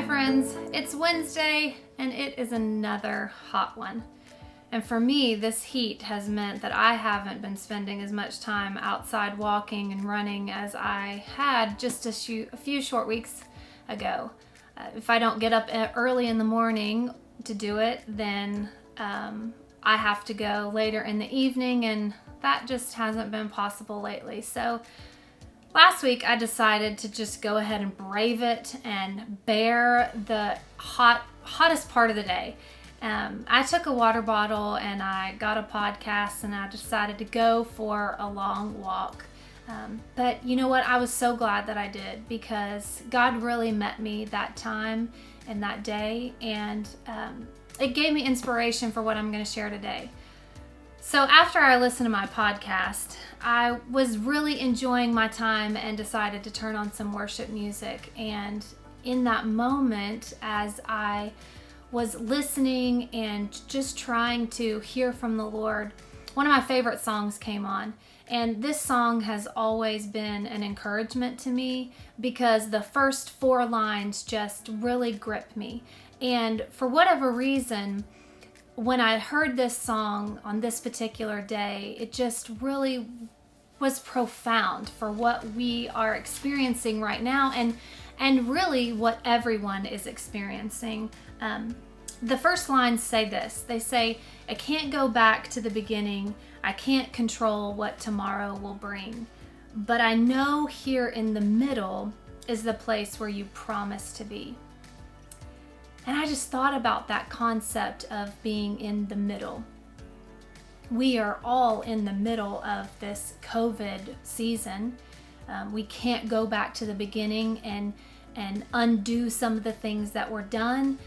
Hi friends, it's Wednesday and it is another hot one. And for me, this heat has meant that I haven't been spending as much time outside walking and running as I had just a few short weeks ago. If I don't get up early in the morning to do it, then I have to go later in the evening, and that just hasn't been possible lately. So last week, I decided to just go ahead and brave it and bear the hottest part of the day. I took a water bottle and I got a podcast and I decided to go for a long walk. But you know what? I was so glad that I did, because God really met me that time and that day, and it gave me inspiration for what I'm going to share today. So after I listened to my podcast, I was really enjoying my time and decided to turn on some worship music. And in that moment, as I was listening and just trying to hear from the Lord, one of my favorite songs came on. And this song has always been an encouragement to me, because the first 4 lines just really grip me. And for whatever reason, when I heard this song on this particular day, it just really was profound for what we are experiencing right now, and really what everyone is experiencing. The first lines say this. They say, "I can't go back to the beginning. I can't control what tomorrow will bring. But I know here in the middle is the place where you promised to be." And I just thought about that concept of being in the middle. We are all in the middle of this COVID season. We can't go back to the beginning and undo some of the things that were done,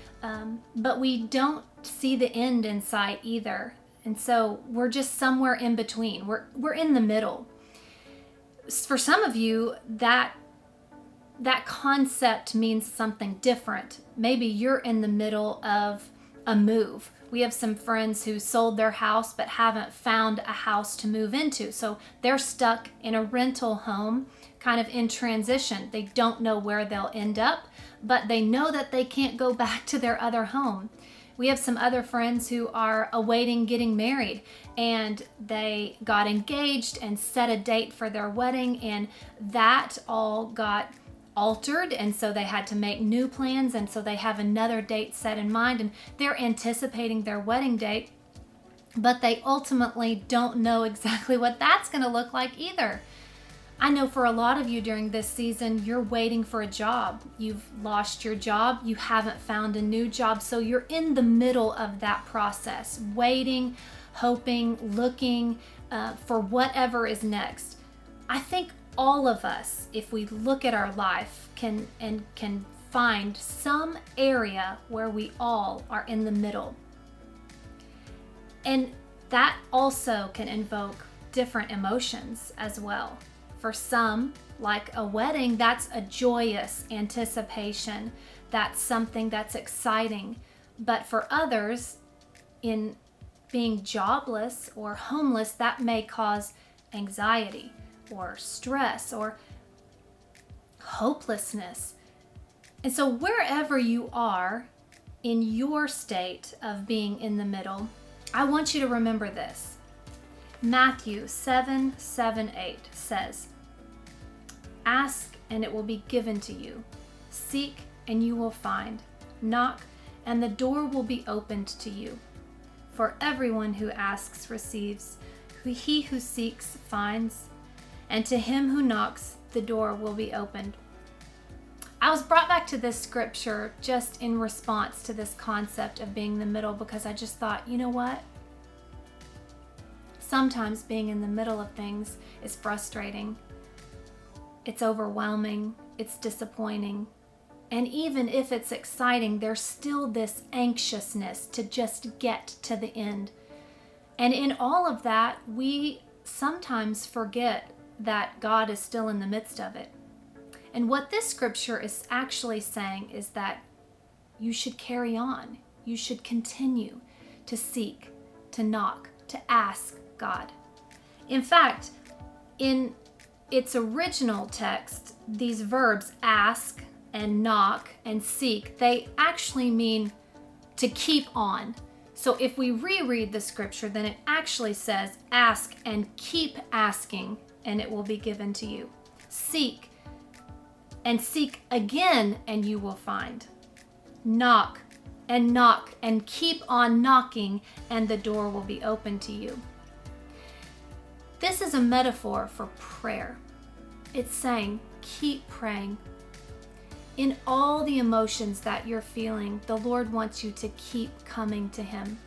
but we don't see the end in sight either. And so we're just somewhere in between. We're in the middle. For some of you, that concept means something different. Maybe you're in the middle of a move. We have some friends who sold their house but haven't found a house to move into. So they're stuck in a rental home, kind of in transition. They don't know where they'll end up, but they know that they can't go back to their other home. We have some other friends who are awaiting getting married, and they got engaged and set a date for their wedding, and that all got altered, and so they had to make new plans, and so they have another date set in mind, and they're anticipating their wedding date, but they ultimately don't know exactly what that's going to look like either. I know for a lot of you during this season, you're waiting for a job. You've lost your job, you haven't found a new job, so you're in the middle of that process, waiting, hoping, looking for whatever is next. I think all of us, if we look at our life, can find some area where we all are in the middle. And that also can invoke different emotions as well. For some, like a wedding, that's a joyous anticipation. That's something that's exciting. But for others, in being jobless or homeless, that may cause anxiety or stress or hopelessness. And so wherever you are in your state of being in the middle, I want you to remember this. Matthew 7:7-8 says, "Ask and it will be given to you. Seek and you will find. Knock and the door will be opened to you. For everyone who asks receives. He who seeks finds. And to him who knocks, the door will be opened." I was brought back to this scripture just in response to this concept of being in the middle, because I just thought, you know what? Sometimes being in the middle of things is frustrating. It's overwhelming. It's disappointing. And even if it's exciting, there's still this anxiousness to just get to the end. And in all of that, we sometimes forget that God is still in the midst of it. And what this scripture is actually saying is that you should carry on. You should continue to seek, to knock, to ask God. In fact, in its original text, these verbs ask and knock and seek, they actually mean to keep on. So if we reread the scripture, then it actually says, ask and keep asking, and it will be given to you. Seek and seek again, and you will find. Knock and keep on knocking, and the door will be open to you. This is a metaphor for prayer. It's saying, keep praying. In all the emotions that you're feeling, the Lord wants you to keep coming to Him.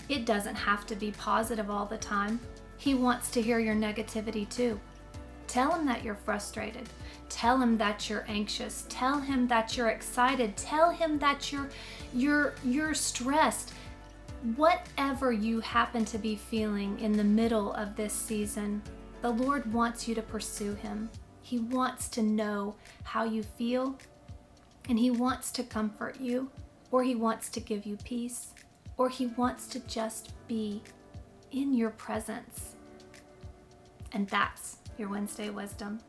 It doesn't have to be positive all the time. He wants to hear your negativity too. Tell Him that you're frustrated. Tell Him that you're anxious. Tell Him that you're excited. Tell Him that you're stressed. Whatever you happen to be feeling in the middle of this season, the Lord wants you to pursue Him. He wants to know how you feel, and He wants to comfort you, or He wants to give you peace, or He wants to just be in your presence. And that's your Wednesday wisdom.